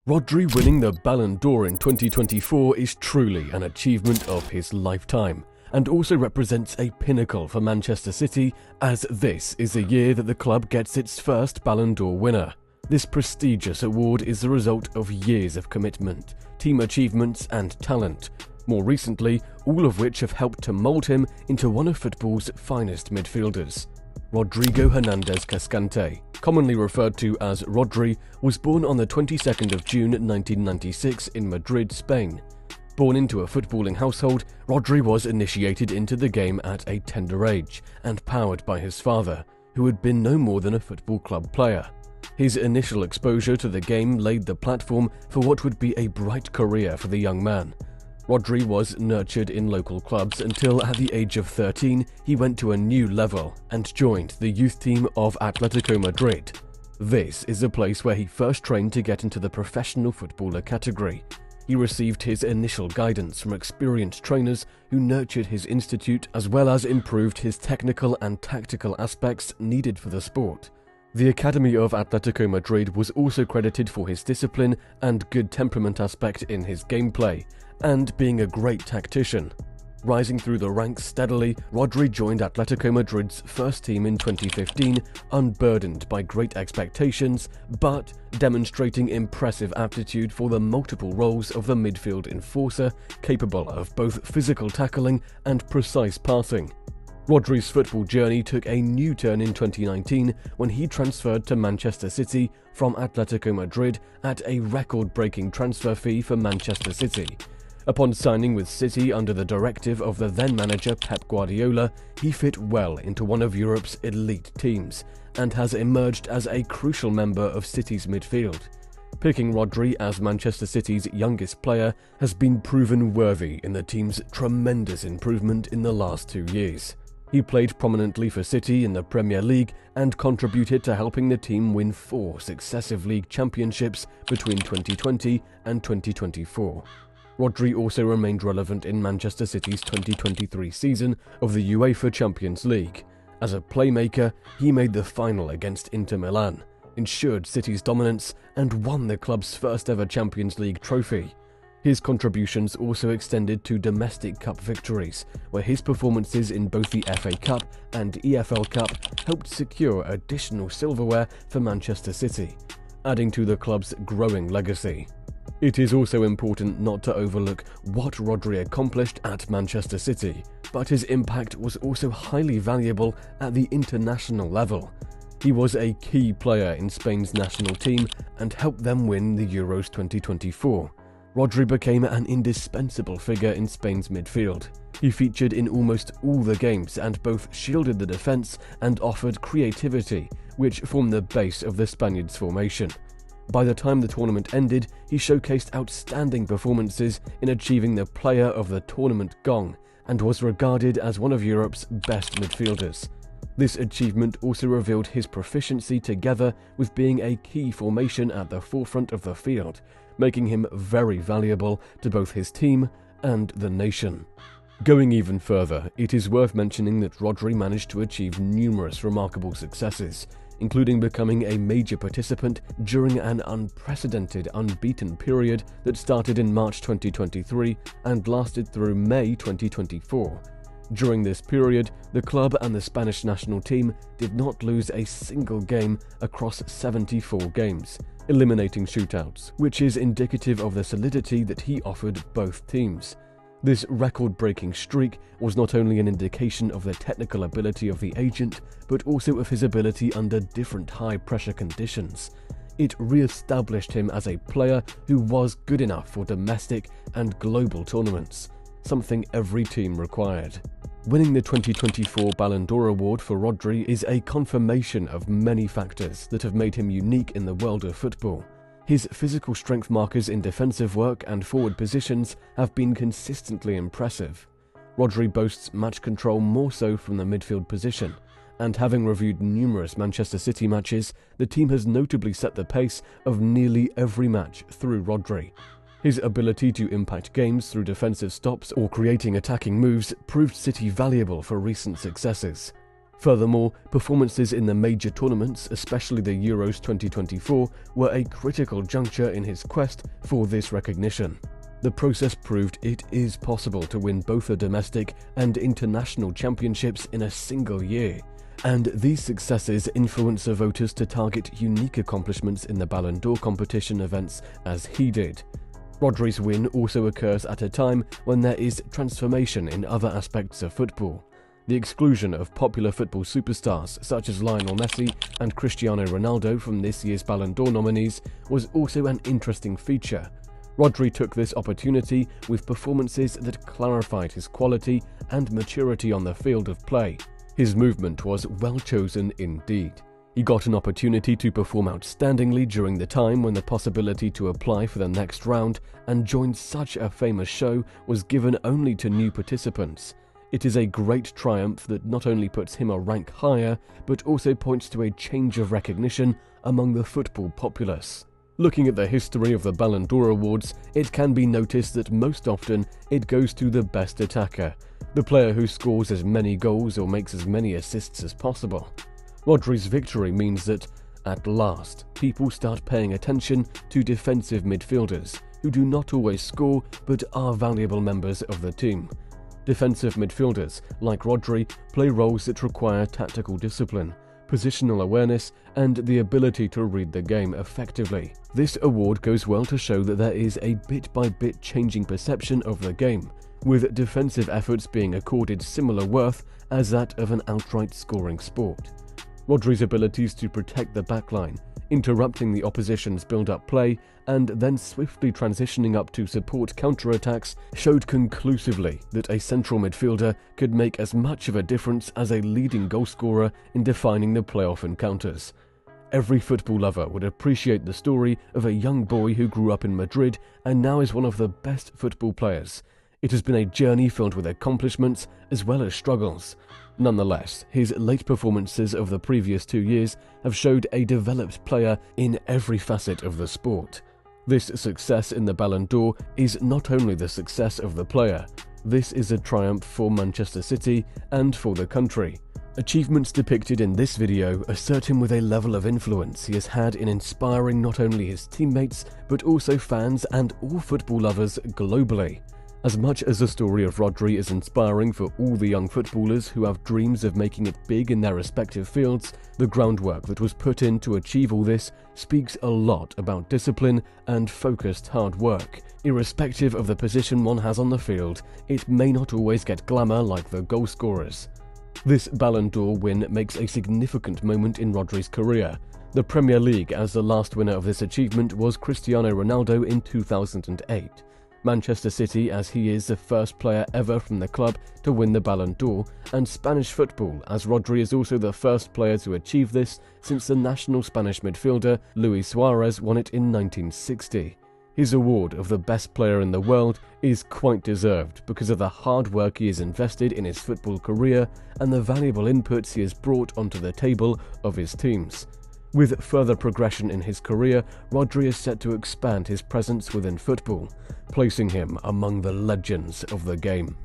Rodri winning the Ballon d'Or in 2024 is truly an achievement of his lifetime, and also represents a pinnacle for Manchester City, as this is the year that the club gets its first Ballon d'Or winner. This prestigious award is the result of years of commitment, team achievements and talent, more recently, all of which have helped to mould him into one of football's finest midfielders. Rodrigo Hernandez Cascante, commonly referred to as Rodri, was born on the 22nd of June 1996 in Madrid, Spain. Born into a footballing household, Rodri was initiated into the game at a tender age and powered by his father, who had been no more than a football club player. His initial exposure to the game laid the platform for what would be a bright career for the young man. Rodri was nurtured in local clubs until at the age of 13 he went to a new level and joined the youth team of Atletico Madrid. This is the place where he first trained to get into the professional footballer category. He received his initial guidance from experienced trainers who nurtured his institute as well as improved his technical and tactical aspects needed for the sport. The Academy of Atletico Madrid was also credited for his discipline and good temperament aspect in his gameplay, and being a great tactician. Rising through the ranks steadily, Rodri joined Atletico Madrid's first team in 2015, unburdened by great expectations, but demonstrating impressive aptitude for the multiple roles of the midfield enforcer, capable of both physical tackling and precise passing. Rodri's football journey took a new turn in 2019 when he transferred to Manchester City from Atletico Madrid at a record-breaking transfer fee for Manchester City. Upon signing with City under the directive of the then-manager Pep Guardiola, he fit well into one of Europe's elite teams and has emerged as a crucial member of City's midfield. Picking Rodri as Manchester City's youngest player has been proven worthy in the team's tremendous improvement in the last 2 years. He played prominently for City in the Premier League and contributed to helping the team win 4 successive league championships between 2020 and 2024. Rodri also remained relevant in Manchester City's 2023 season of the UEFA Champions League. As a playmaker, he made the final against Inter Milan, ensured City's dominance, and won the club's first ever Champions League trophy. His contributions also extended to domestic cup victories, where his performances in both the FA Cup and EFL Cup helped secure additional silverware for Manchester City, adding to the club's growing legacy. It is also important not to overlook what Rodri accomplished at Manchester City, but his impact was also highly valuable at the international level. He was a key player in Spain's national team and helped them win the Euros 2024. Rodri became an indispensable figure in Spain's midfield. He featured in almost all the games and both shielded the defense and offered creativity, which formed the base of the Spaniards' formation. By the time the tournament ended, he showcased outstanding performances in achieving the Player of the Tournament gong and was regarded as one of Europe's best midfielders. This achievement also revealed his proficiency together with being a key formation at the forefront of the field, making him very valuable to both his team and the nation. Going even further, it is worth mentioning that Rodri managed to achieve numerous remarkable successes, including becoming a major participant during an unprecedented unbeaten period that started in March 2023 and lasted through May 2024. During this period, the club and the Spanish national team did not lose a single game across 74 games, eliminating shootouts, which is indicative of the solidity that he offered both teams. This record-breaking streak was not only an indication of the technical ability of the agent, but also of his ability under different high-pressure conditions. It re-established him as a player who was good enough for domestic and global tournaments, something every team required. Winning the 2024 Ballon d'Or award for Rodri is a confirmation of many factors that have made him unique in the world of football. His physical strength markers in defensive work and forward positions have been consistently impressive. Rodri boasts match control more so from the midfield position, and having reviewed numerous Manchester City matches, the team has notably set the pace of nearly every match through Rodri. His ability to impact games through defensive stops or creating attacking moves proved City valuable for recent successes. Furthermore, performances in the major tournaments, especially the Euros 2024, were a critical juncture in his quest for this recognition. The process proved it is possible to win both the domestic and international championships in a single year, and these successes influence the voters to target unique accomplishments in the Ballon d'Or competition events as he did. Rodri's win also occurs at a time when there is transformation in other aspects of football. The exclusion of popular football superstars such as Lionel Messi and Cristiano Ronaldo from this year's Ballon d'Or nominees was also an interesting feature. Rodri took this opportunity with performances that clarified his quality and maturity on the field of play. His movement was well chosen indeed. He got an opportunity to perform outstandingly during the time when the possibility to apply for the next round and join such a famous show was given only to new participants. It is a great triumph that not only puts him a rank higher, but also points to a change of recognition among the football populace. Looking at the history of the Ballon d'Or awards, it can be noticed that most often it goes to the best attacker, the player who scores as many goals or makes as many assists as possible. Rodri's victory means that, at last, people start paying attention to defensive midfielders, who do not always score but are valuable members of the team. Defensive midfielders, like Rodri, play roles that require tactical discipline, positional awareness, and the ability to read the game effectively. This award goes well to show that there is a bit-by-bit changing perception of the game, with defensive efforts being accorded similar worth as that of an outright scoring sport. Rodri's abilities to protect the backline, interrupting the opposition's build-up play, and then swiftly transitioning up to support counterattacks showed conclusively that a central midfielder could make as much of a difference as a leading goalscorer in defining the playoff encounters. Every football lover would appreciate the story of a young boy who grew up in Madrid and now is one of the best football players. It has been a journey filled with accomplishments as well as struggles. Nonetheless, his late performances of the previous 2 years have showed a developed player in every facet of the sport. This success in the Ballon d'Or is not only the success of the player, this is a triumph for Manchester City and for the country. Achievements depicted in this video assert him with a level of influence he has had in inspiring not only his teammates but also fans and all football lovers globally. As much as the story of Rodri is inspiring for all the young footballers who have dreams of making it big in their respective fields, the groundwork that was put in to achieve all this speaks a lot about discipline and focused hard work. Irrespective of the position one has on the field, it may not always get glamour like the goal scorers. This Ballon d'Or win makes a significant moment in Rodri's career. The Premier League, as the last winner of this achievement, was Cristiano Ronaldo in 2008. Manchester City, as he is the first player ever from the club to win the Ballon d'Or, and Spanish football, as Rodri is also the first player to achieve this since the national Spanish midfielder Luis Suarez won it in 1960. His award of the best player in the world is quite deserved because of the hard work he has invested in his football career and the valuable inputs he has brought onto the table of his teams. With further progression in his career, Rodri is set to expand his presence within football, placing him among the legends of the game.